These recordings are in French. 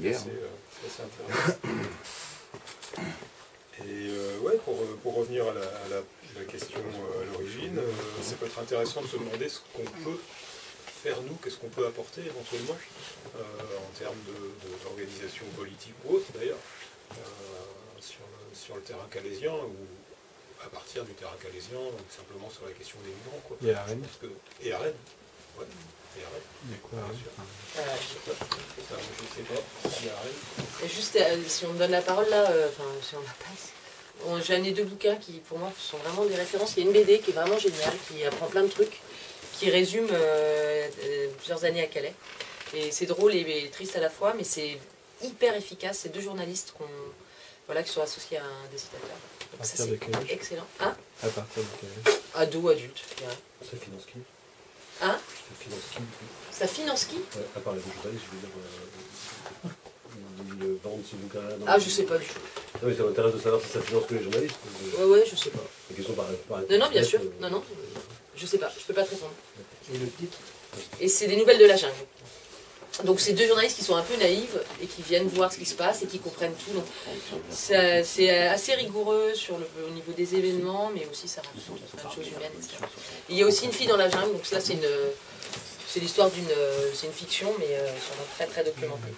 hier. C'est assez intéressant. Et ouais, pour revenir à la question à l'origine, ça peut être intéressant de se demander ce qu'on peut faire nous, qu'est-ce qu'on peut apporter éventuellement en termes d'organisation politique ou autre d'ailleurs, sur le terrain calaisien ou à partir du terrain calaisien, ou simplement sur la question des migrants. Quoi. Et à Rennes. Et à Rennes. Ouais. Et à Rennes. Il y a quoi à Rennes? Je sais pas. Il y a Rennes. Et juste, si on me donne la parole là, si on la passe. J'ai amené 2 bouquins qui, pour moi, sont vraiment des références. Il y a une BD qui est vraiment géniale, qui apprend plein de trucs, qui résume plusieurs années à Calais. Et c'est drôle et triste à la fois, mais c'est hyper efficace. C'est 2 journalistes qui sont associés à un dessinateur. À partir de quel âge? Excellent. Hein? À partir de quel âge? Ado, adulte, je dirais. Ça finance qui? Hein? Ça finance qui? Ça finance qui? Ouais, à part les journalistes, je veux dire, ils vendent ce bouquin-là. Ah, je sais pas du tout. Non, mais ça m'intéresse de savoir si ça finance que les journalistes. Ouais, je sais pas. La question par Non, bien sûr. Non, je sais pas. Je peux pas te répondre. Et le titre? Et c'est des nouvelles de la jungle. Donc c'est 2 journalistes qui sont un peu naïves et qui viennent voir ce qui se passe et qui comprennent tout. Donc c'est assez rigoureux au niveau des événements, mais aussi ça raconte plein de choses humaines, etc. Et il y a aussi une fille dans la jungle, donc là c'est l'histoire c'est une fiction, mais sur un très très documenté,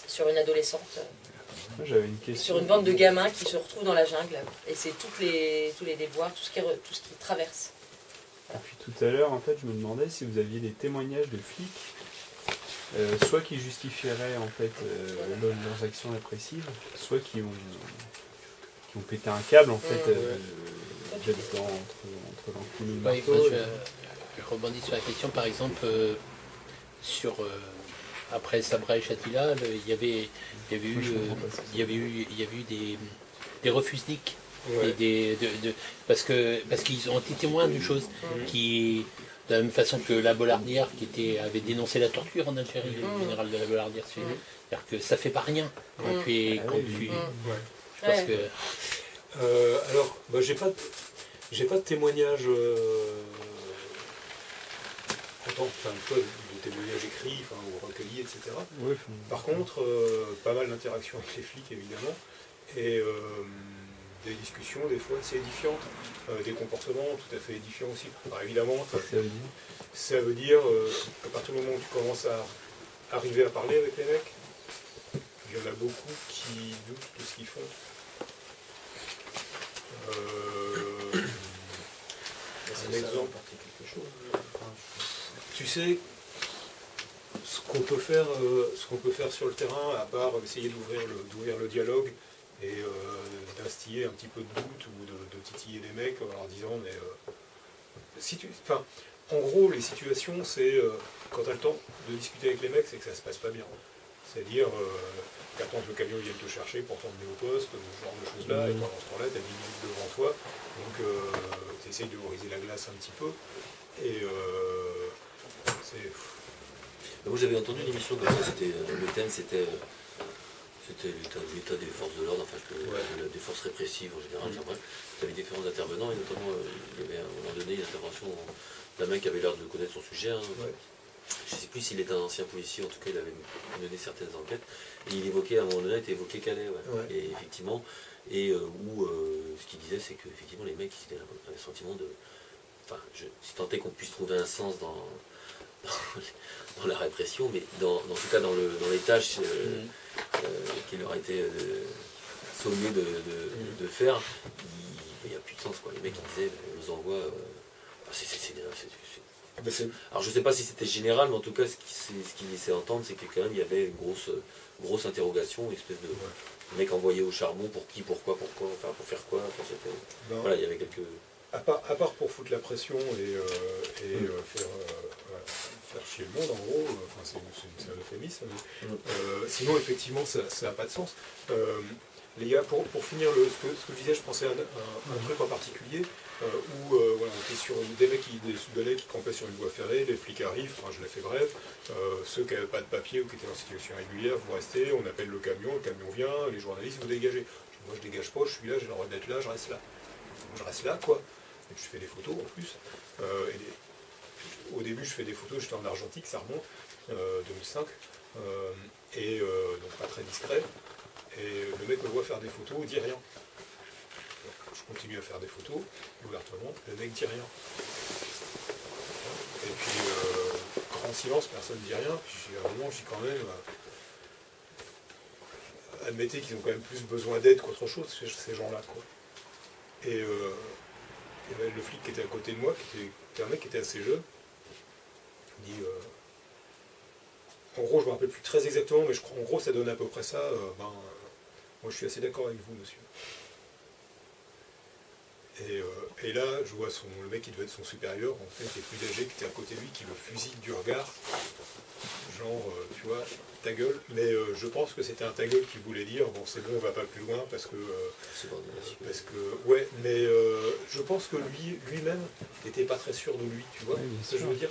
sur une adolescente, J'avais une question. sur une bande de gamins qui se retrouvent dans la jungle, et c'est tous les déboires, tout ce qui traverse. Et puis tout à l'heure, en fait, je me demandais si vous aviez des témoignages de flics, soit qui justifieraient en fait leurs actions répressives, soit qui ont pété un câble en fait, entre l'enclume et le marteau. Je rebondis sur la question, par exemple, après Sabra et Shatila, il y avait eu des refusniks. Ouais. Parce qu'ils ont été témoins d'une chose qui, de la même façon que la Bollardière avait dénoncé la torture en Algérie, le général de la Bollardière, c'est-à-dire que ça fait pas rien quand tu es. Je pense que. Alors, j'ai pas de témoignage de témoignages écrits ou recueillis, etc. Ouais, Par contre, pas mal d'interactions avec les flics, évidemment, et des discussions, des fois assez édifiantes, des comportements tout à fait édifiants aussi. Alors évidemment, ça veut dire qu'à partir du moment où tu commences à arriver à parler avec les mecs, il y en a beaucoup qui doutent de ce qu'ils font. Un exemple. Tu sais, ce qu'on peut faire sur le terrain, à part essayer d'ouvrir le dialogue et d'instiller un petit peu de doute ou de titiller les mecs en leur disant en gros, les situations, c'est quand tu as le temps de discuter avec les mecs, c'est que ça se passe pas bien. C'est-à-dire qu'attends que le camion vienne te chercher pour t'emmener au poste, ce genre de choses-là, et pendant ce temps-là, tu as 10 minutes devant toi, donc tu essayes de briser la glace un petit peu, et c'est... Moi j'avais entendu une émission comme ça, le thème c'était l'état des forces de l'ordre, des forces répressives en général, bref, il y avait différents intervenants, et notamment il y avait à un moment donné une intervention d'un mec qui avait l'air de connaître son sujet, je ne sais plus s'il était un ancien policier, en tout cas il avait mené certaines enquêtes, et il évoquait, à un moment donné, il évoqué Calais, et effectivement, ce qu'il disait c'est qu'effectivement les mecs ils avaient le sentiment de... si tant est qu'on puisse trouver un sens dans la répression, mais en tout cas dans les tâches qui leur a été sommé de faire, il n'y a plus de sens, quoi. Les mecs ils disaient, on nous envoie... alors je ne sais pas si c'était général, mais en tout cas ce qu'il laissait entendre, c'est que quand même il y avait une grosse interrogation, une espèce de mec envoyé au charbon, pour qui, pourquoi, enfin pour faire quoi, voilà, il y avait quelques... À part pour foutre la pression et faire chier le monde, en gros, c'est un euphémisme, mais sinon, effectivement, ça n'a pas de sens. Les gars, pour finir ce que je disais, je pensais à un truc en particulier, où on était sur des mecs des Soudanais qui campaient sur une voie ferrée, les flics arrivent, je l'ai fait bref, ceux qui n'avaient pas de papier ou qui étaient en situation régulière, vous restez, on appelle le camion vient, les journalistes, vous dégagez. Moi, je dégage pas, je suis là, j'ai le droit d'être là, je reste là. Je reste là, quoi. Et je fais des photos en plus. Au début, je fais des photos, j'étais en argentique, ça remonte, 2005. Donc pas très discret. Et le mec me voit faire des photos, il dit rien. Je continue à faire des photos, ouvertement, le mec dit rien. Et puis, grand silence, personne ne dit rien. Puis à un moment, je dis quand même, admettez qu'ils ont quand même plus besoin d'aide qu'autre chose, ces gens-là, quoi. Et il y avait le flic qui était à côté de moi, qui était un mec qui était assez jeune. Il dit, en gros, je ne me rappelle plus très exactement, mais je crois, en gros, ça donne à peu près ça. Moi, je suis assez d'accord avec vous, monsieur. Et là, je vois le mec qui devait être son supérieur, en fait, qui est plus âgé, qui était à côté de lui, qui le fusille du regard. Genre, tu vois, ta gueule. Mais je pense que c'était un ta gueule qui voulait dire, bon, c'est bon, on va pas plus loin, parce que... ouais, mais je pense que lui-même n'était pas très sûr de lui, tu vois, ce que je veux dire.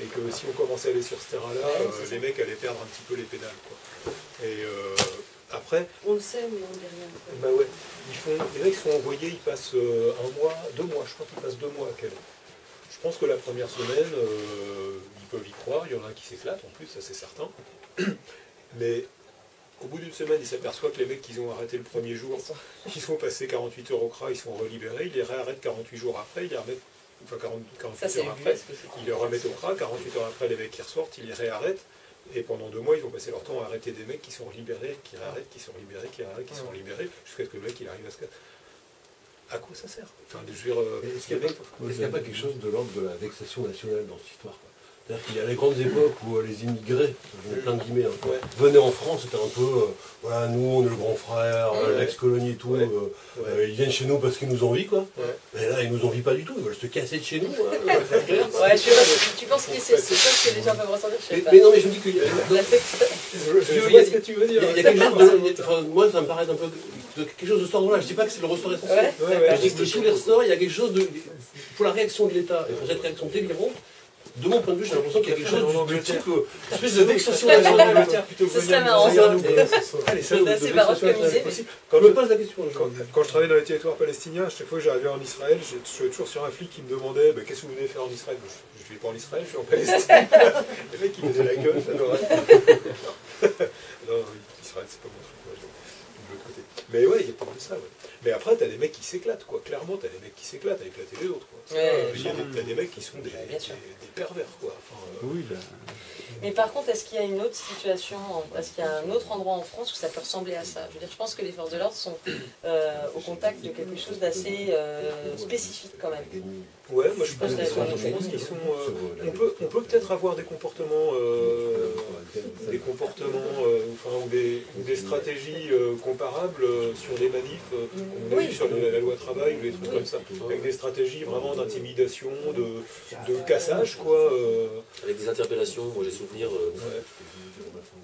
Et que si on commençait à aller sur ce terrain-là, les mecs allaient perdre un petit peu les pédales, quoi. Et après... On le sait, mais on ne dit rien. Bah ouais, les mecs sont envoyés, ils passent 1 mois, 2 mois, je crois qu'ils passent 2 mois à Calais. Je pense que la première semaine, ils peuvent y croire, il y en a un qui s'éclate en plus, ça c'est certain. Mais au bout d'une semaine, ils s'aperçoivent que les mecs qu'ils ont arrêtés le premier jour, ils sont passés 48 heures au CRA, ils sont relibérés, ils les réarrêtent 48 jours après, ils les remettent, enfin 48 heures après, ils les remettent au CRA, 48 heures après, les mecs qui ressortent, ils les réarrêtent. Et pendant 2 mois, ils ont passé leur temps à arrêter des mecs qui sont libérés, qui réarrêtent, qui sont libérés, qui réarrêtent, qui sont libérés, jusqu'à ce que le mec il arrive à se casser. À quoi ça sert? Enfin, je veux dire, est-ce qu'il n'y a pas quelque chose de l'ordre de la vexation nationale dans cette histoire, quoi? C'est-à-dire qu'il y a les grandes époques où les immigrés, je mets plein de guillemets, venaient en France, c'était un peu, voilà, nous on est le grand frère, l'ex-colonie et tout, ils viennent chez nous parce qu'ils nous envient, quoi. Mais là, ils nous envient pas du tout, ils veulent se casser de chez nous. Ouais, je sais pas, tu penses que c'est ça que les gens peuvent ressentir, je sais pas. Mais non, mais je me dis qu'il y a... je vois ce que tu veux dire. Il y a quelque chose de... Enfin, moi, ça me paraît un peu... quelque chose de cet ordre-là. Je dis pas que c'est le ressort essentiel. Je dis que de tous les ressorts, il y a quelque chose de... Pour la réaction de l'État, et pour cette réaction délirante, de mon point de vue, j'ai l'impression qu'il y a quelque chose du type espèce de vexation nationale. Ce serait marrant, ça. C'est assez baroque comme idée. Quand je me pose la question, quand je travaillais dans les territoires palestiniens, à chaque fois que j'arrivais en Israël, j'étais toujours sur un flic qui me demandait qu'est-ce que vous venez faire en Israël. Je ne vais pas en Israël, je suis en Palestine. Les mecs, ils faisaient la gueule, j'adorais. Non, Israël, c'est pas mon truc, de l'autre côté. Mais ouais, il y a pas de ça, ouais. Mais après, t'as des mecs qui s'éclatent, quoi. Clairement, t'as des mecs qui s'éclatent à éclater les autres, quoi. T'as des mecs qui sont des pervers, quoi. Enfin, oui, Mais par contre, est-ce qu'il y a une autre situation, est-ce qu'il y a un autre endroit en France où ça peut ressembler à ça? Je veux dire, je pense que les forces de l'ordre sont au contact de quelque chose d'assez spécifique quand même. Ouais, moi je pense qu'ils sont... on peut peut-être avoir des comportements, ou des stratégies comparables sur des manifs, on a vu sur la loi travail ou des trucs comme ça, avec des stratégies vraiment d'intimidation, de cassage, quoi. Avec des interpellations, moi j'ai souvenir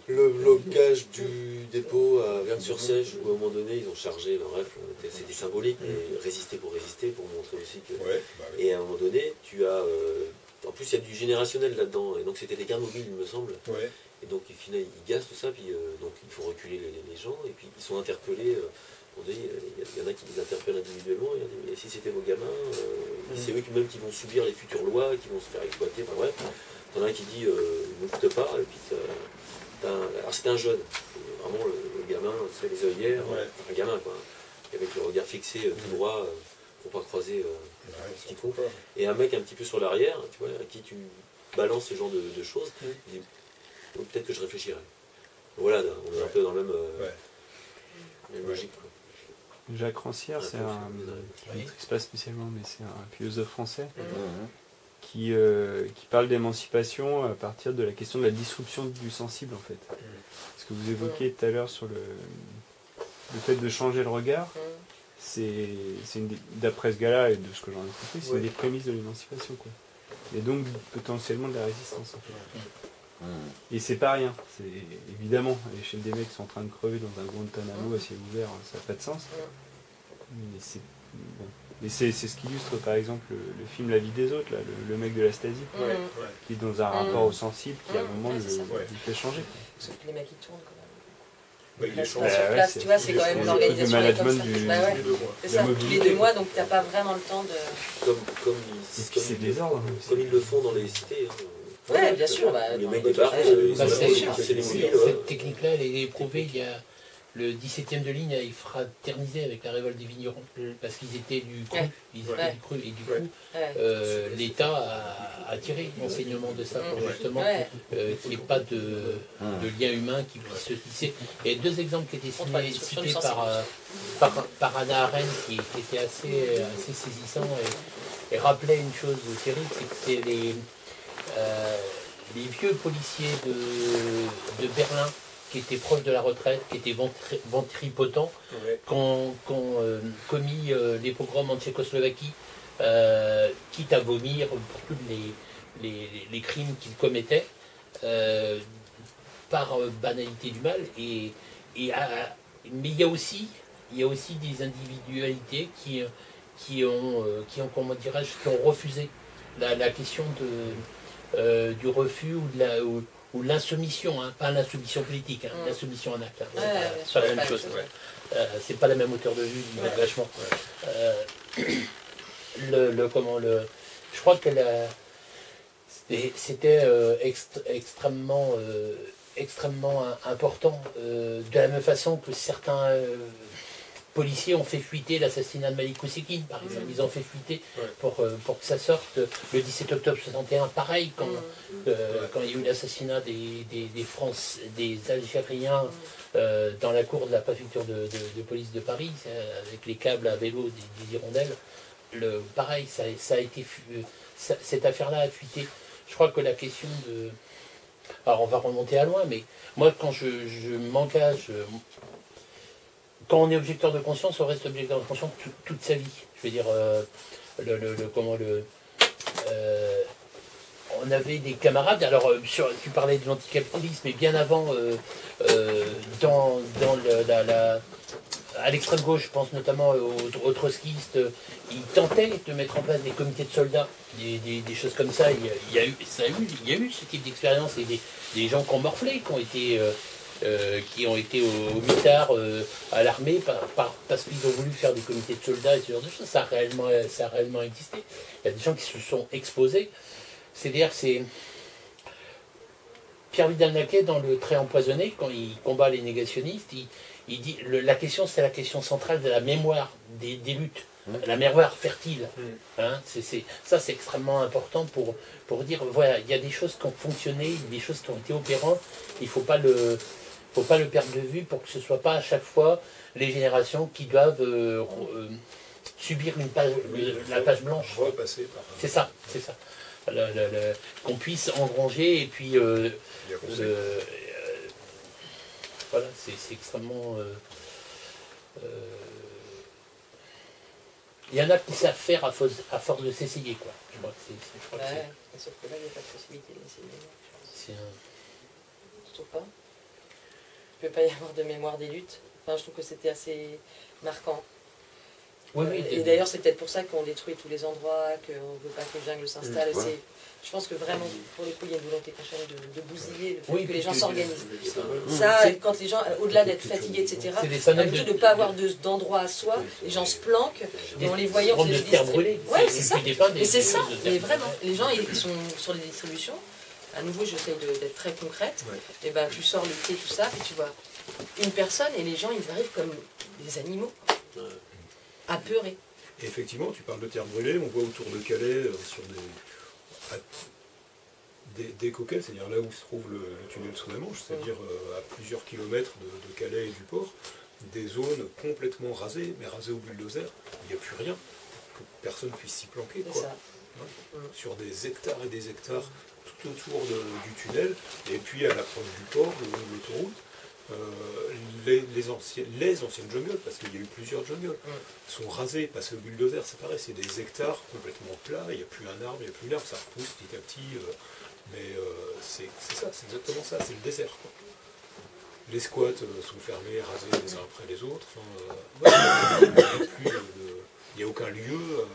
le blocage du dépôt à Verne-sur-Sèche, où à un moment donné ils ont chargé, bref, c'était symbolique, mais résister, pour montrer aussi que... Et à un moment donné, tu as... en plus il y a du générationnel là-dedans, et donc c'était des gardes mobiles il me semble, et donc ils gassent tout ça, puis donc il faut reculer les gens, et puis ils sont interpellés, il y en a qui les interpellent individuellement, et si c'était vos gamins, c'est eux même qui vont subir les futures lois, qui vont se faire exploiter, enfin bref, il y en a un qui dit ne m'écoute pas, et puis alors c'était un jeune, vraiment le gamin, c'est les œillères, un gamin quoi, avec le regard fixé tout droit pour pas croiser ce qu'il faut. Et un mec un petit peu sur l'arrière, tu vois, à qui tu balances ce genre de choses, il dit peut-être que je réfléchirai. Voilà, on est un peu dans le même logique. Quoi. Jacques Rancière, c'est un, je ne maîtrise pas spécialement, mais c'est un philosophe français qui parle d'émancipation à partir de la question de la disruption du sensible, en fait. Ce que vous évoquiez tout à l'heure sur le fait de changer le regard, c'est d'après ce gars-là, et de ce que j'en ai compris, c'est une des prémices de l'émancipation, quoi. Et donc, potentiellement, de la résistance, en fait. Et c'est pas rien, c'est évidemment, à l'échelle des mecs qui sont en train de crever dans un Guantanamo à ciel ouvert, ça n'a pas de sens. Mais c'est bon. Et c'est ce qu'illustre par exemple le film La vie des autres, là, le mec de la Stasi, qui est dans un rapport au sensible qui à un moment le fait changer. Les mecs qui tournent quand même. Il est sur place, tu vois, c'est quand même l'organisation comme ça. C'est ça, tous les 2 mois, donc t'as pas vraiment le temps de... Comme c'est des ordres. Comme ils le font dans les cités. Ouais, bien sûr. Les mecs débarquent, c'est les mobiles. Cette technique-là, elle est éprouvée. Il y a le 17e de ligne a fraternisé avec la révolte des vignerons, parce qu'ils étaient du cru, et du coup, l'État a tiré l'enseignement de ça pour justement qu'il n'y ait pas de lien humain qui puisse se tisser. Et deux exemples qui étaient cités par Hannah Arendt qui étaient assez saisissants et rappelaient une chose terrible, c'est que c'est les vieux policiers de Berlin qui étaient proches de la retraite, qui étaient ventripotents, qui ont commis les pogroms en Tchécoslovaquie, quitte à vomir pour tous les crimes qu'ils commettaient, par banalité du mal. Mais il y a aussi des individualités qui ont comment dirais-je, qui ont refusé la question du refus ou l'insoumission, hein, pas l'insoumission politique, hein, l'insoumission en acte. Hein, c'est pas la même chose. C'est pas la même hauteur de vue, vachement. Je crois que c'était extrêmement important, de la même façon que certains policiers ont fait fuiter l'assassinat de Malik Oussekine, par exemple. Ils ont fait fuiter pour que ça sorte. Le 17 octobre 61, pareil, quand il y a eu l'assassinat des Algériens dans la cour de la préfecture de police de Paris, avec les câbles à vélo des hirondelles. Pareil, ça a été cette affaire-là a fuité. Je crois que la question de... Alors on va remonter à loin, mais moi quand je m'engage... Quand on est objecteur de conscience, on reste objecteur de conscience toute sa vie. Je veux dire, on avait des camarades, alors tu parlais de l'anticapitalisme, mais bien avant, à l'extrême gauche, je pense notamment aux trotskistes, ils tentaient de mettre en place des comités de soldats, des choses comme ça. Il y a eu ce type d'expérience, et des gens qui ont morflé, qui ont été au mitard, à l'armée, parce qu'ils ont voulu faire des comités de soldats et ce genre de choses. Ça a réellement existé. Il y a des gens qui se sont exposés. C'est-à-dire, c'est Pierre Vidal-Naquet, dans Le Trait empoisonné, quand il combat les négationnistes, il dit la question, c'est la question centrale de la mémoire des luttes, la mémoire fertile. Hein, ça, c'est extrêmement important pour dire, voilà, il y a des choses qui ont fonctionné, des choses qui ont été opérantes, il ne faut pas le perdre de vue pour que ce ne soit pas à chaque fois les générations qui doivent subir la page blanche. C'est ça. Qu'on puisse engranger et puis voilà, c'est extrêmement... il y en a qui savent faire à force de s'essayer, quoi. Je crois que c'est... Sauf que là, il n'y a pas de possibilité d'essayer. Je trouve pas. Il ne peut pas y avoir de mémoire des luttes. Enfin, je trouve que c'était assez marquant. Oui, et d'ailleurs, c'est peut-être pour ça qu'on détruit tous les endroits, qu'on ne veut pas que les jungles s'installent. Je pense que vraiment, pour le coup, il y a une volonté prochaine de bousiller le fait que les gens s'organisent. Ça, quand les gens, au-delà d'être fatigués, etc., de ne pas avoir d'endroit à soi, les gens se planquent, et on les voyait, on les distribue. Ouais, c'est ça. Mais c'est ça, mais vraiment. Les gens, ils sont sur les distributions. À nouveau, j'essaie d'être très concrète. Et ben, tu sors le thé, tout ça, et tu vois une personne, et les gens, ils arrivent comme des animaux, apeurés. Et effectivement, tu parles de terre brûlée, on voit autour de Calais, sur des coquets, c'est-à-dire là où se trouve le tunnel sous la Manche, c'est-à-dire à plusieurs kilomètres de Calais et du port, des zones complètement rasées, mais rasées au bulldozer, il n'y a plus rien, que personne ne puisse s'y planquer, quoi. Sur des hectares et des hectares tout autour du tunnel, et puis à l'approche du port, le long de l'autoroute, les anciennes jungles, parce qu'il y a eu plusieurs jungles, sont rasées, parce que le bulldozer, c'est pareil, c'est des hectares complètement plats, il n'y a plus un arbre, il n'y a plus une arbre, ça repousse petit à petit, mais c'est ça, c'est exactement ça, c'est le désert, quoi. Les squats sont fermés, rasés les uns après les autres, il n'y a aucun lieu,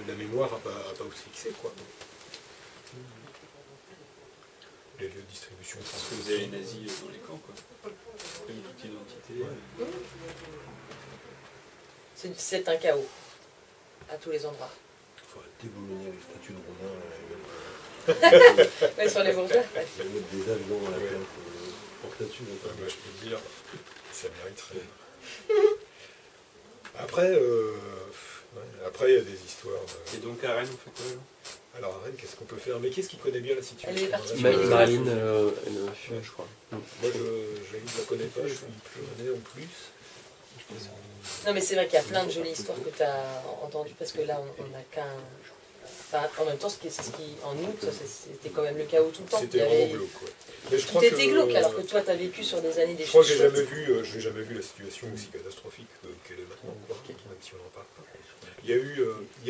la mémoire n'a pas où se fixer, quoi. Les lieux de distribution. Parce que vous avez les nazis dans les camps, quoi. Une toute identité. C'est un chaos, à tous les endroits. Il faudrait déboulonner les statues de Rodin. Ouais, sur les bourgeois. Ouais. Ils mettent des avions à la place, porte-là-dessus. Moi, je peux te dire, ça mériterait. Après, après, il y a des histoires. Et donc à Rennes, on fait quoi là? Alors, à Rennes, qu'est-ce qu'on peut faire? Mais qu'est-ce qui connaît bien la situation? Elle est partie. Marilyn, je crois. Moi, je ne la connais pas, je suis plus rennais en plus. Non, mais c'est vrai qu'il y a plein de jolies histoires que tu as entendues, parce que là, on n'a qu'un... Enfin, en même temps, c'est ce qui, en août, c'était quand même le chaos tout le temps. C'était vraiment glauque, quoi. Mais je Tout crois était glauque, alors que toi, tu as vécu sur des années des Je crois choses que je chouettes. n'ai jamais vu la situation aussi catastrophique qu'elle est maintenant, quoi, même si on en parle pas. Il y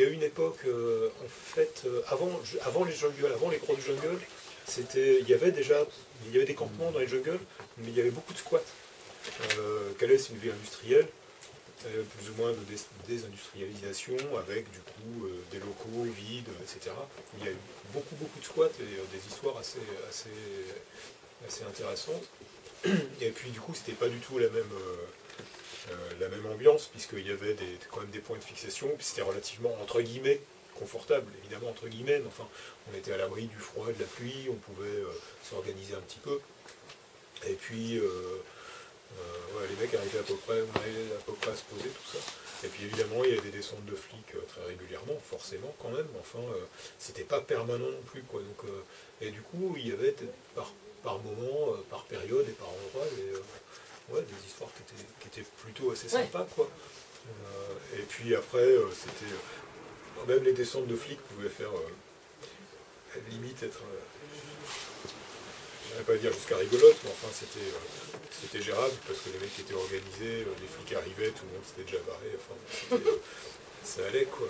a eu une époque, en fait, avant les jungles, avant les grottes jungles, il y avait des campements dans les jungles, mais il y avait beaucoup de squats. Calais, c'est une ville industrielle, plus ou moins de désindustrialisation, avec du coup des locaux vides, etc. Il y a eu beaucoup de squats et des histoires assez intéressantes. Et puis du coup, c'était pas du tout la même ambiance, puisqu'il y avait quand même des points de fixation, puis c'était relativement, entre guillemets, confortable, évidemment, entre guillemets, mais enfin, on était à l'abri du froid, de la pluie, on pouvait s'organiser un petit peu. Et puis, ouais, les mecs arrivaient à peu près à se poser, tout ça. Et puis évidemment, il y avait des descentes de flics très régulièrement, forcément quand même, mais enfin, c'était pas permanent non plus, quoi. Donc, et du coup, il y avait par moment, par période et par endroit, des histoires qui étaient plutôt assez sympas, quoi. Et puis après, c'était... même les descentes de flics pouvaient faire... limite être... je ne vais pas dire jusqu'à rigolote, mais enfin c'était gérable, parce que les mecs étaient organisés, les flics arrivaient, tout le monde s'était déjà barré, enfin, ça allait, quoi.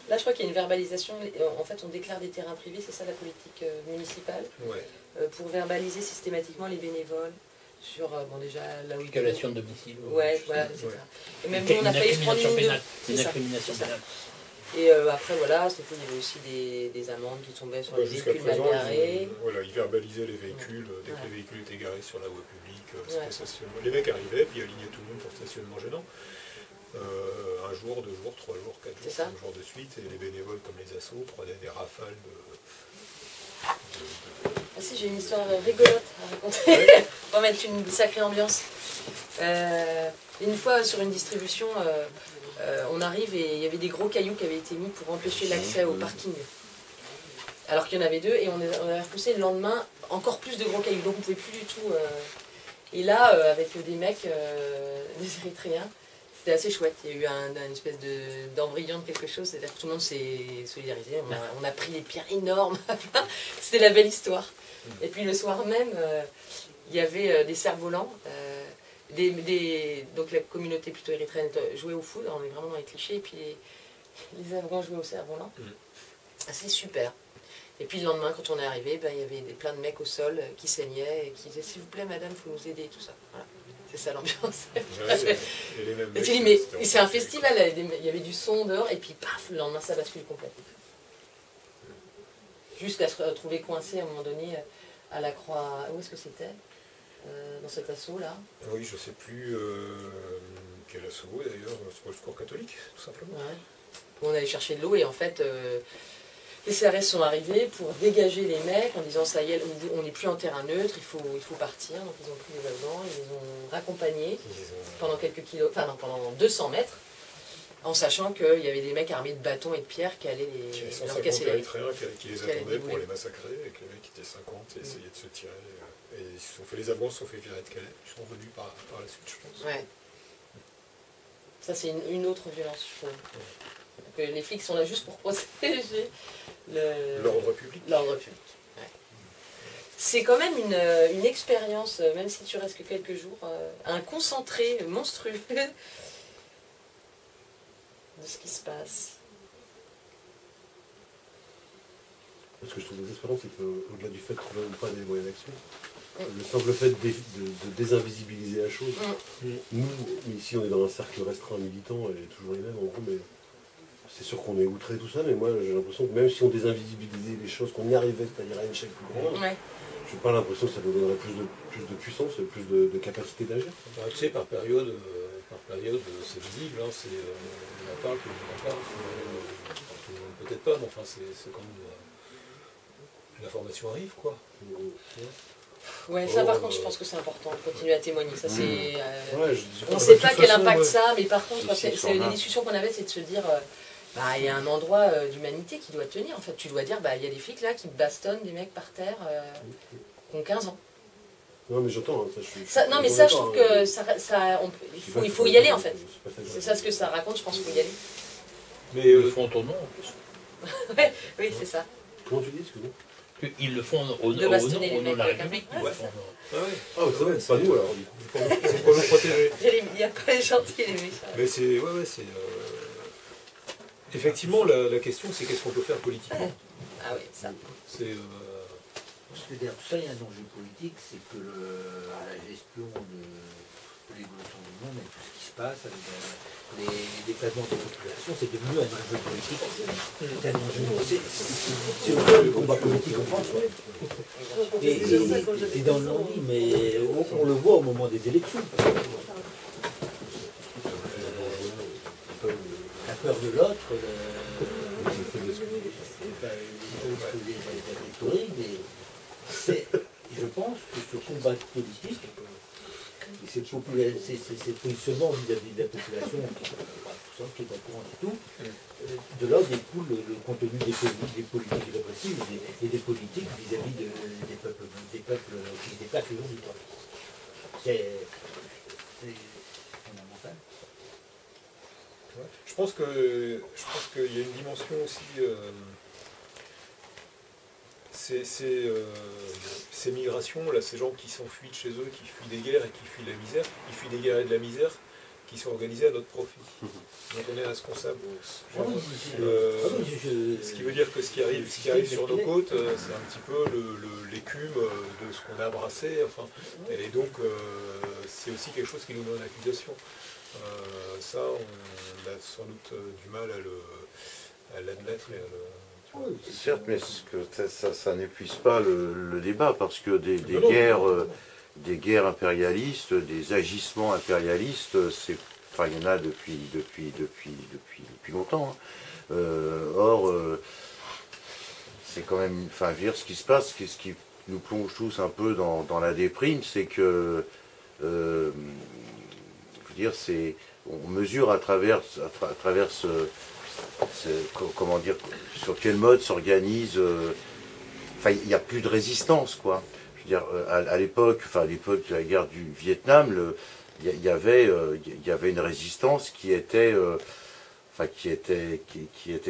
Là, je crois qu'il y a une verbalisation. En fait, on déclare des terrains privés, c'est ça la politique municipale, Ouais. pour verbaliser systématiquement les bénévoles sur, bon, déjà, là où ils... Violation de domicile. Ouais, voilà, c'est Ouais. ça. Et même nous, on a failli se prendre une pénale. C'est Une ça, incrimination c'est ça. pénale. Et après, voilà, il y avait aussi des amendes qui tombaient sur les Jusqu'à véhicules mal présent, garés. ils verbalisaient les véhicules, dès que les véhicules étaient garés sur la voie publique, c'était Ouais. stationnement. Les mecs arrivaient, puis alignaient tout le monde pour stationnement gênant. Un jour, 2 jours, 3 jours, 4 jours, 5 jours de suite, et les bénévoles comme les assos prenaient des rafales Ah si, j'ai une histoire rigolote à raconter, Ouais. pour mettre une sacrée ambiance. Une fois, sur une distribution, on arrive et il y avait des gros cailloux qui avaient été mis pour empêcher l'accès au parking. Alors qu'il y en avait 2, et on avait repoussé le lendemain encore plus de gros cailloux, donc on ne pouvait plus du tout... Et là, avec des mecs, des Érythréens, c'était assez chouette. Il y a eu une espèce d'embryon de quelque chose, c'est-à-dire que tout le monde s'est solidarisé. On a pris des pierres énormes. C'était la belle histoire. Et puis le soir même, il y avait des cerfs-volants. Donc la communauté plutôt érythréenne jouait au foot, on est vraiment dans les clichés, et puis les Afghans jouaient au cerf-volant. C'est super. Et puis le lendemain, quand on est arrivé, il y avait plein de mecs au sol qui saignaient et qui disaient « S'il vous plaît, madame, il faut nous aider », tout ça. Voilà. C'est ça l'ambiance. Et tu dis, mais c'est un festival, il y avait du son dehors, et puis paf, le lendemain, ça bascule complètement. Jusqu'à se retrouver coincé à un moment donné à la Croix. Où est-ce que c'était dans cet assaut là? Oui, je ne sais plus quel assaut d'ailleurs, c'est le secours catholique, tout simplement. Ouais. On allait chercher de l'eau et en fait, les CRS sont arrivés pour dégager les mecs en disant ça y est, on n'est plus en terrain neutre, il faut partir. Donc ils ont pris les Afghans, ils les ont raccompagnés pendant quelques kilomètres, enfin non, pendant 200 mètres, en sachant qu'il y avait des mecs armés de bâtons et de pierres qui allaient leur casser les... qui les attendaient pour les massacrer, et que les mecs étaient 50 et essayaient de se tirer. Et les Afghans se sont fait virer de Calais, ils sont revenus par la suite, je pense. Ouais. Ça, c'est une autre violence, je trouve. Donc, les flics sont là juste pour protéger l'ordre public. L'ordre public. Ouais. C'est quand même une expérience, même si tu restes que quelques jours, un concentré monstrueux de ce qui se passe. Ce que je trouve désespérant, c'est qu'au-delà du fait qu'on n'a pas des moyens d'action, le simple fait de désinvisibiliser la chose, nous, ici on est dans un cercle restreint militant, et toujours les mêmes en gros, mais c'est sûr qu'on est outré tout ça, mais moi j'ai l'impression que même si on désinvisibilisait les choses, qu'on y arrivait, c'est-à-dire à une échelle plus grande, je n'ai pas l'impression que ça nous donnerait plus de puissance et plus de capacité d'agir. Tu sais, par période c'est visible, hein, on en parle, tout le monde en parle, peut-être pas, mais enfin c'est quand même... l'information arrive, quoi. Ouais, ça par contre, je pense que c'est important de continuer à témoigner. Ça, c'est, on ne de sait pas toute quel façon, impact ouais. ça a, mais par contre, Si, c'est sûrement. les discussions qu'on avait, c'est de se dire, bah, il y a un endroit d'humanité qui doit tenir. En fait, tu dois dire, bah, il y a des flics là qui bastonnent des mecs par terre qui ont 15 ans. Non, mais j'entends, hein, ça, Non, mais ça, je trouve que il faut y aller en fait. C'est ça ce que ça raconte, je pense qu'il faut y aller. Mais Ils le font au nom en plus. Ouais, oui, c'est ça. Comment tu dis, excuse-moi? Ils le font au De nom bastonner les de la mecs avec un République. mec. Ils Ouais, le font, ah ouais. Ah, c'est vrai, c'est pas nous alors, du coup. C'est pour nous protéger. Il n'y a pas les gentils et les méchants. Mais c'est... Ouais, c'est... Effectivement, la question, c'est qu'est-ce qu'on peut faire politiquement. Ah oui, ça. C'est... Parce que derrière tout ça, il y a un enjeu politique, c'est que la gestion de l'évolution du monde et tout ce qui se passe avec les déplacements des populations, c'est devenu un enjeu politique. C'est un enjeu. C'est au-delà du combat politique en France. Ouais. Et dans le non-dit, mais on le voit au moment des élections. La peur de l'autre, la rhétorique, je pense que ce combat politique, ces positionnements vis-à-vis de la population, qui est au courant du tout, de là découle le contenu des politiques répressives et des politiques vis-à-vis des peuples qui se déplacent aujourd'hui. C'est fondamental. Je pense qu'il y a une dimension aussi... ces migrations, là, ces gens qui s'enfuient de chez eux, qui fuient des guerres et qui fuient la misère, qui fuient des guerres et de la misère, qui sont organisés à notre profit. Donc on est responsable. Ce qui veut dire que ce qui arrive sur nos côtes, c'est un petit peu l'écume de ce qu'on a brassé. Enfin, et donc c'est aussi quelque chose qui nous met en accusation. Ça, on a sans doute du mal à l'admettre et à le... Certes, mais ça n'épuise pas le débat, parce que des guerres impérialistes, des agissements impérialistes, enfin, il y en a depuis longtemps. Hein. Or, c'est quand même, enfin, je veux dire, ce qui se passe, ce qui nous plonge tous un peu dans la déprime, c'est que, je veux dire, on mesure à travers comment dire, sur quel mode s'organise. Enfin, il n'y a plus de résistance, quoi. Je veux dire, à l'époque de la guerre du Vietnam, il y avait une résistance qui était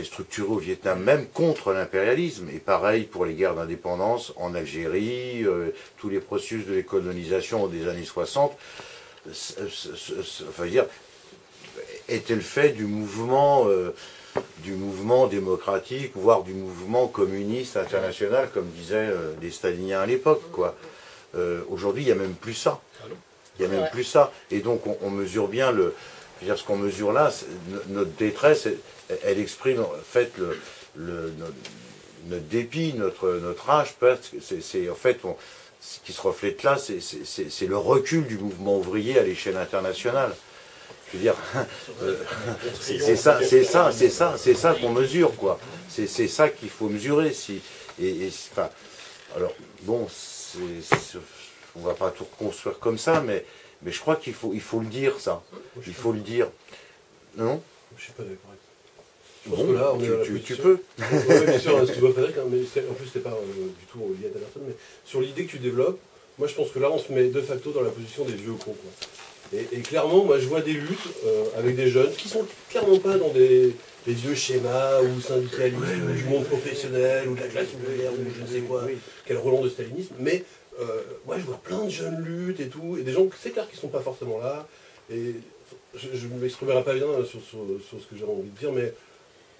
structurée au Vietnam même contre l'impérialisme. Et pareil pour les guerres d'indépendance en Algérie, tous les processus de décolonisation des années 60. Enfin, dire, était le fait du mouvement démocratique, voire du mouvement communiste international, comme disaient les staliniens à l'époque, quoi. Aujourd'hui, il n'y a même plus ça. Il n'y a même plus ça. Et donc, on mesure bien je veux dire, ce qu'on mesure là, notre détresse, elle exprime en fait notre dépit, notre rage, parce que c'est en fait, ce qui se reflète là, c'est le recul du mouvement ouvrier à l'échelle internationale. Je veux dire, c'est ça qu'on mesure, quoi. C'est ça qu'il faut mesurer. Enfin, alors, bon, on va pas tout reconstruire comme ça, mais je crois qu'il faut le dire, ça. Il faut le dire. Non? Je suis pas d'accord avec ça. Je Bon, pense que là, on est à la tu peux. Oui, bien sûr, excuse-moi Frédéric, hein, mais en plus, c'était pas du tout lié à ta personne, mais sur l'idée que tu développes, moi je pense que là, on se met de facto dans la position des vieux cons, quoi. Et clairement, moi je vois des luttes avec des jeunes qui sont clairement pas dans des vieux schémas ou syndicalistes ou du monde professionnel ou de la classe ouvrière ou je ne sais quoi, quel relent de stalinisme, mais moi je vois plein de jeunes luttes et tout, et des gens, c'est clair qu'ils sont pas forcément là, et je ne m'exprimerai pas bien sur ce que j'ai envie de dire, mais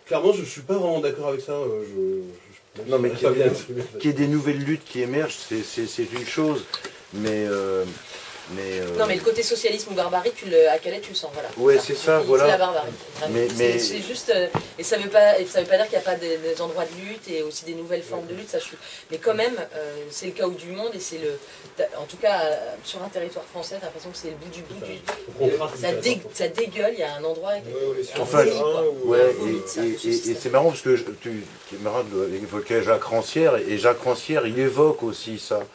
clairement je ne suis pas vraiment d'accord avec ça. Non, mais qu'il y ait des nouvelles luttes qui émergent, c'est une chose, mais Non, mais le côté socialisme ou barbarie, à Calais, tu le sens, voilà. Ouais, c'est ça, voilà. C'est la barbarie. Mais... C'est juste... et ça veut pas dire qu'il n'y a pas des endroits de lutte et aussi des nouvelles formes de lutte, ça je suis... Mais quand même, c'est le chaos du monde et c'est le... En tout cas, sur un territoire français, t'as l'impression que c'est le bout du bout ça dégueule, il y a un endroit... Enfin, et c'est marrant parce que tu camarade évoquait Jacques Rancière, et Jacques Rancière, il évoque aussi ça.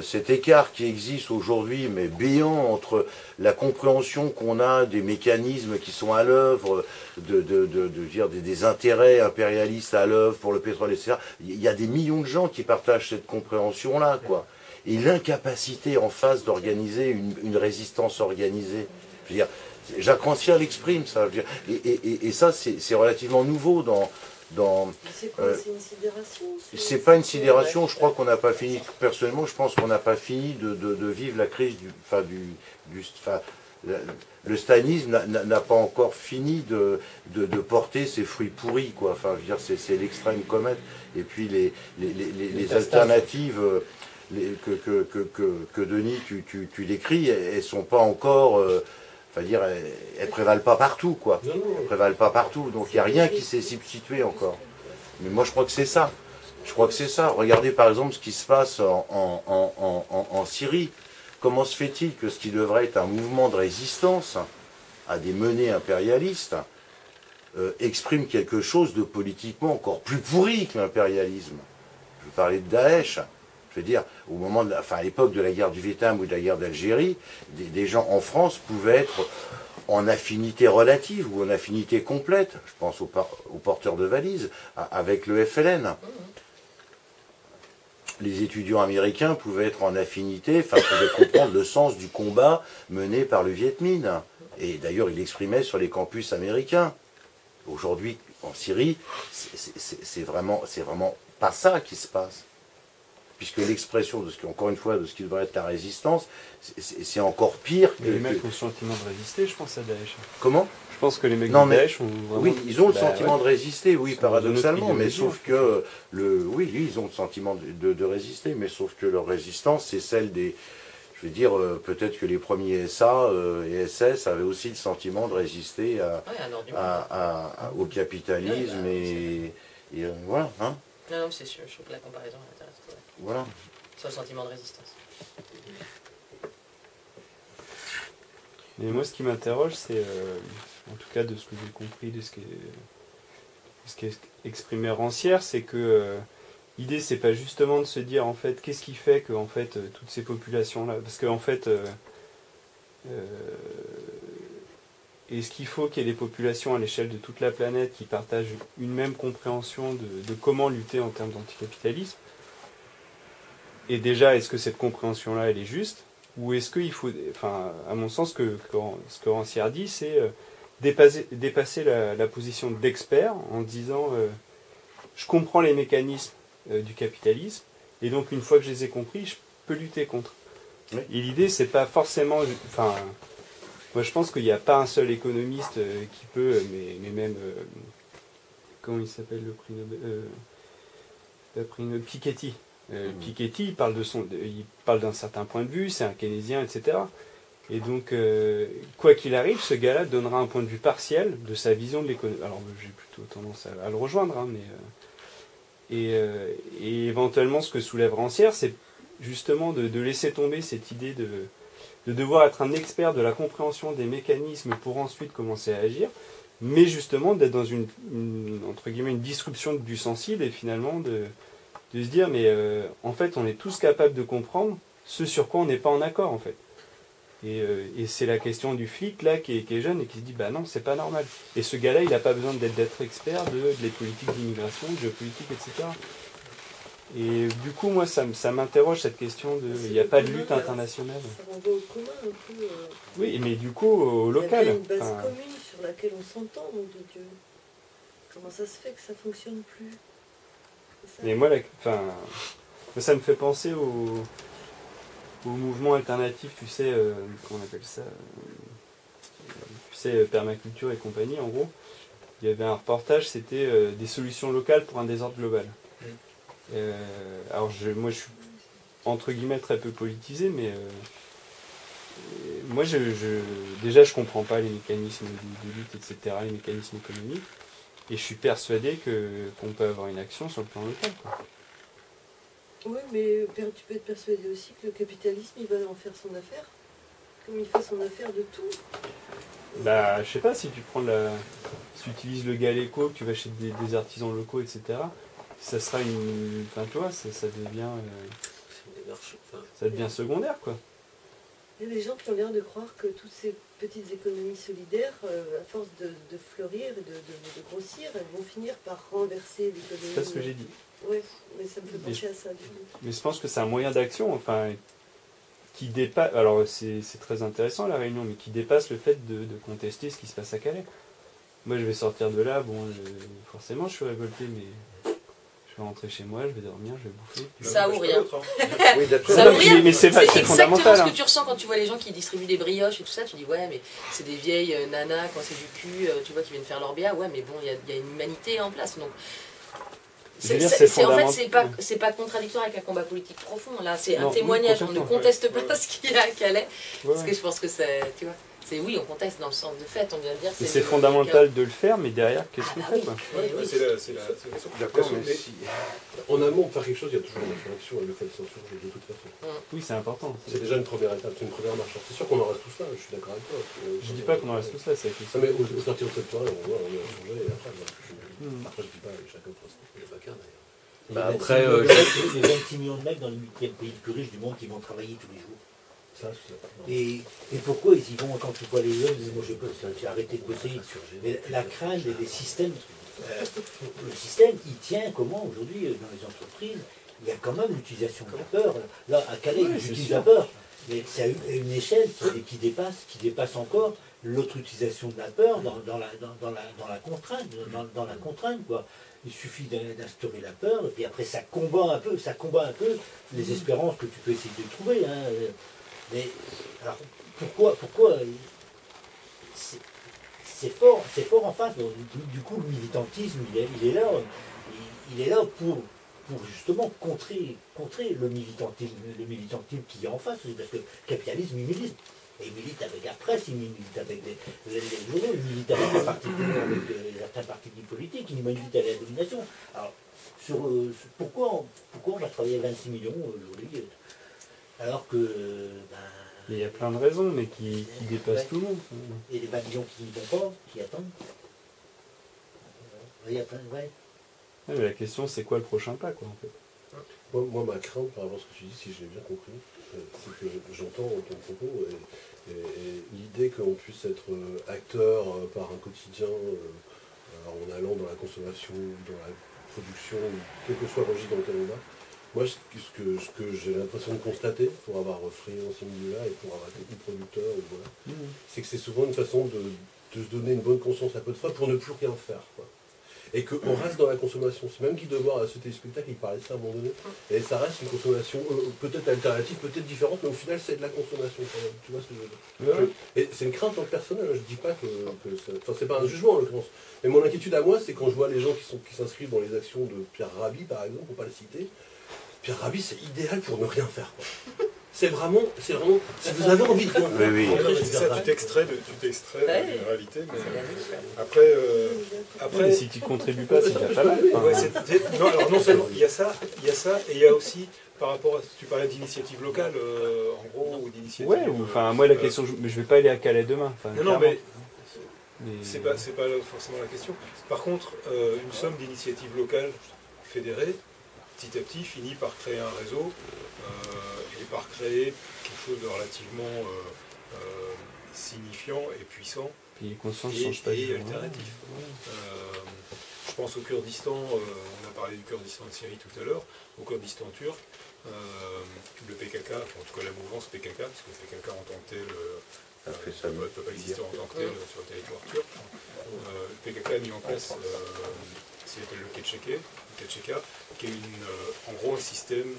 Cet écart qui existe aujourd'hui, mais béant, entre la compréhension qu'on a des mécanismes qui sont à l'œuvre, des intérêts impérialistes à l'œuvre pour le pétrole, etc. Il y a des millions de gens qui partagent cette compréhension-là, quoi. Et l'incapacité en face d'organiser une résistance organisée. Je veux dire, Jacques Rancière l'exprime, ça. Je veux dire, et ça, c'est relativement nouveau dans c'est quoi, c'est une sidération? C'est pas une sidération, je crois qu'on n'a pas fini, personnellement je pense qu'on n'a pas fini de vivre la crise le stalinisme n'a pas encore fini de porter ses fruits pourris, quoi. Enfin, je veux dire, c'est l'extrême comète, et puis les alternatives que Denis, tu décris, elles sont pas encore... elles prévalent pas partout, quoi. Elles prévalent pas partout, donc il n'y a rien qui s'est substitué encore. Mais moi, je crois que c'est ça. Je crois que c'est ça. Regardez, par exemple, ce qui se passe en Syrie. Comment se fait-il que ce qui devrait être un mouvement de résistance à des menées impérialistes exprime quelque chose de politiquement encore plus pourri que l'impérialisme? Je veux parler de Daesh. Je veux dire, au moment à l'époque de la guerre du Vietnam ou de la guerre d'Algérie, des gens en France pouvaient être en affinité relative ou en affinité complète, je pense aux porteurs de valises, avec le FLN. Les étudiants américains pouvaient être en affinité, pouvaient comprendre le sens du combat mené par le Viet Minh. Et d'ailleurs, il l'exprimait sur les campus américains. Aujourd'hui, en Syrie, c'est vraiment pas ça qui se passe. Puisque l'expression encore une fois, de ce qui devrait être la résistance, c'est encore pire que... Les mecs ont le sentiment de résister, je pense, à Daesh. Comment? Je pense que les mecs de Daesh ont vraiment... Oui, ils ont le sentiment de résister, oui, paradoxalement, mais sauf que... Oui, ils ont le sentiment de résister, mais sauf que leur résistance, c'est celle des... Je veux dire, peut-être que les premiers SA et SS avaient aussi le sentiment de résister au capitalisme, et voilà, hein. Non, c'est sûr, je trouve que la comparaison est intéressante. Voilà. Sur le sentiment de résistance. Et moi, ce qui m'interroge, c'est, en tout cas de ce que j'ai compris, de ce qu'est exprimé Rancière, c'est que l'idée, c'est pas justement de se dire, en fait, qu'est-ce qui fait que, en fait, toutes ces populations-là, parce qu'en fait, est-ce qu'il faut qu'il y ait des populations à l'échelle de toute la planète qui partagent une même compréhension de comment lutter en termes d'anticapitalisme? Et déjà, est-ce que cette compréhension-là, elle est juste? Ou est-ce qu'il faut... Enfin, à mon sens, ce que Rancière dit, c'est dépasser la position d'expert en disant je comprends les mécanismes du capitalisme, et donc une fois que je les ai compris, je peux lutter contre. Oui. Et l'idée, c'est pas forcément... Enfin, moi, je pense qu'il n'y a pas un seul économiste qui peut, mais même... comment il s'appelle le prix Nobel Piketty. Piketty, il parle d'un certain point de vue, c'est un keynésien, etc. Et donc, quoi qu'il arrive, ce gars-là donnera un point de vue partiel de sa vision de l'économie. Alors, j'ai plutôt tendance à le rejoindre, hein, mais... Et éventuellement, ce que soulève Rancière, c'est justement de laisser tomber cette idée de devoir être un expert de la compréhension des mécanismes pour ensuite commencer à agir, mais justement d'être dans entre guillemets, une disruption du sensible, et finalement de se dire, mais en fait, on est tous capables de comprendre ce sur quoi on n'est pas en accord, en fait. Et c'est la question du flic, là, qui est jeune et qui se dit, bah non, c'est pas normal. Et ce gars-là, il n'a pas besoin d'être expert des politiques d'immigration, de géopolitique, etc. Et du coup, moi, ça m'interroge, cette question de... Il n'y a pas de lutte internationale. Ça renvoie au commun, un peu... Oui, mais du coup, au local. Il y a une base commune sur laquelle on s'entend, nom de Dieu. Comment ça se fait que ça ne fonctionne plus? Mais moi, ça me fait penser au mouvement alternatif, tu sais, comment on appelle ça, tu sais, permaculture et compagnie, en gros. Il y avait un reportage, c'était des solutions locales pour un désordre global. Alors, moi, je suis, entre guillemets, très peu politisé, mais moi, déjà, je comprends pas les mécanismes de lutte, etc., les mécanismes économiques, et je suis persuadé qu'on peut avoir une action sur le plan local, quoi. Oui, mais tu peux être persuadé aussi que le capitalisme, il va en faire son affaire, comme il fait son affaire de tout. Bah, je sais pas, si tu prends si tu utilises le Galéco, que tu vas chez des artisans locaux, etc., ça sera une... Enfin, tu vois, ça devient... ça devient secondaire, quoi. Il y a des gens qui ont l'air de croire que toutes ces petites économies solidaires, à force de fleurir et de grossir, elles vont finir par renverser l'économie. C'est pas ce que j'ai dit. Oui, mais ça me fait penser à ça, du coup. Mais je pense que c'est un moyen d'action, enfin, qui dépasse... Alors, c'est très intéressant, la Réunion, mais qui dépasse le fait de contester ce qui se passe à Calais. Moi, je vais sortir de là, bon, forcément, je suis révolté, mais... Je vais rentrer chez moi, je vais dormir, je vais bouffer. Ça ou rien. Oui, d'accord. Ça ou rien. Mais c'est exactement fondamental. ce que tu ressens quand tu vois les gens qui distribuent des brioches et tout ça. Tu dis ouais, mais c'est des vieilles nanas quand c'est du cul, tu vois, qui viennent faire leur béat. Ouais, mais bon, il y a une humanité en place. Donc, en fait, c'est pas contradictoire avec un combat politique profond. Là, c'est un témoignage. On ne conteste pas ce qu'il y a à Calais. Parce que je pense que c'est, tu vois. Oui, on conteste dans le sens de fait, on vient de dire. C'est fondamental de le faire, mais derrière, qu'est-ce qu'on fait, quoi? C'est la question. D'accord, mais si, en amont de faire quelque chose, il y a toujours une réflexion et le fait de censure de toute façon. Oui, c'est important. C'est déjà une première étape, c'est une première marche. C'est sûr qu'on en reste tous là, je suis d'accord avec toi. Je dis pas qu'on en reste tous là, c'est la question. Mais au sortir de cette soirée, on a changé et après, après je dis pas chacun pour les vacances d'ailleurs. Bah après, les 26 millions de mecs dans le 8e pays le plus riche du monde qui vont travailler tous les jours. Et pourquoi ils y vont quand tu vois les jeunes, ils disent moi j'ai arrêté de bosser. Mais la crainte des systèmes, le système il tient comment aujourd'hui dans les entreprises, il y a quand même l'utilisation de la peur. Là à Calais ils utilisent la peur, mais c'est à une échelle qui dépasse encore l'autre utilisation de la peur dans la contrainte quoi. Il suffit d'instaurer la peur et puis après ça combat un peu les espérances que tu peux essayer de trouver. Hein. Mais alors pourquoi c'est fort en face. Donc, du coup, le militantisme, il est là pour justement contrer le militantisme qui est en face, parce que le capitalisme, il milite. Et il milite avec la presse, il milite avec les journaux, il milite avec certains partis politiques, il milite avec la domination. Alors, pourquoi on va travailler 26 millions aujourd'hui alors que... il y a plein de raisons, mais qui dépassent tout le monde. Et les 20 millions qui n'y vont pas, qui attendent. Il y a plein de... Ouais. Mais la question, c'est quoi le prochain pas, quoi, en fait? Moi, ma crainte, par rapport à ce que tu dis, si j'ai bien compris, c'est que j'entends ton propos et l'idée qu'on puisse être acteur par un quotidien en allant dans la consommation, dans la production, quel que soit le registre dans lequel on va. Moi, ce que j'ai l'impression de constater, pour avoir frayé dans ces milieux-là et pour avoir été producteur, voilà, c'est que c'est souvent une façon de se donner une bonne conscience à peu de fois pour ne plus rien faire, quoi. Et qu'on reste dans la consommation. C'est même Guy Debord à ce téléspectacle, il parlait de ça à un moment donné. Et ça reste une consommation peut-être alternative, peut-être différente, mais au final c'est de la consommation quand même. Tu vois ce que je veux dire? Et c'est une crainte personnelle, je dis pas que enfin, c'est pas un jugement en l'occurrence. Mais mon inquiétude à moi, c'est quand je vois les gens qui s'inscrivent dans les actions de Pierre Rabhi, par exemple, pour pas le citer. Pierre Rabhi, c'est idéal pour ne rien faire, quoi. C'est vraiment, si vous avez envie de rien faire. Oui. C'est ça, tu t'extrais de la réalité, mais après si tu contribues pas, c'est déjà pas mal. Non, alors non seulement il y a ça, et il y a aussi par rapport à, tu parlais d'initiative locale, en gros, ou d'initiative. Ouais, enfin moi la question, je vais pas aller à Calais demain. Non, mais c'est pas forcément la question. Par contre, une somme d'initiatives locales fédérées, petit à petit, finit par créer un réseau et par créer quelque chose de relativement signifiant et puissant et alternatif. Je pense au Kurdistan, on a parlé du Kurdistan de Syrie tout à l'heure, au Kurdistan turc, le PKK, en tout cas la mouvance PKK, parce que le PKK en tant que tel ne peut pas exister en tant que tel sur le territoire turc. Le PKK a mis en place ce qui s'appelle le Ketcheka, qui est en gros un système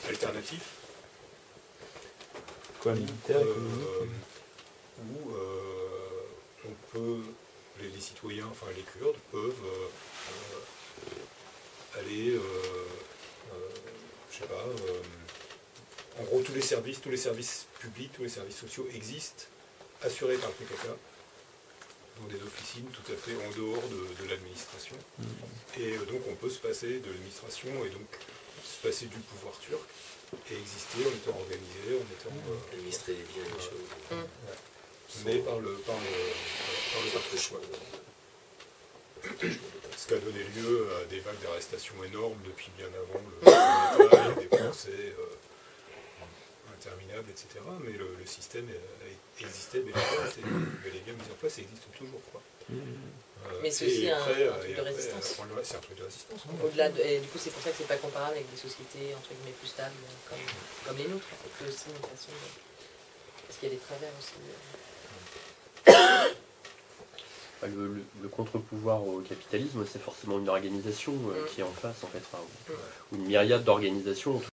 alternatif. Quoi, militaire, où on peut, les citoyens, enfin les Kurdes, peuvent aller, je sais pas, En gros, tous les services publics, tous les services sociaux existent, assurés par le PKK, dans des officines tout à fait en dehors de l'administration. Et donc on peut se passer de l'administration et donc se passer du pouvoir turc et exister en étant organisé, en étant... administrer les biens et les choses. Mais par le choix. Ce qui a donné lieu à des vagues d'arrestations énormes depuis bien avant le État, et des procès interminables, etc. Mais le système existait bel et bien mis en place et existe toujours. Quoi. Mais c'est aussi un truc de résistance. C'est un truc de résistance. Au-delà et du coup, c'est pour ça que c'est pas comparable avec des sociétés entre guillemets plus stables comme les nôtres. C'est aussi une façon de... Parce qu'il y a des travers aussi. Le contre-pouvoir au capitalisme, c'est forcément une organisation qui est en face, en fait, ou une myriade d'organisations.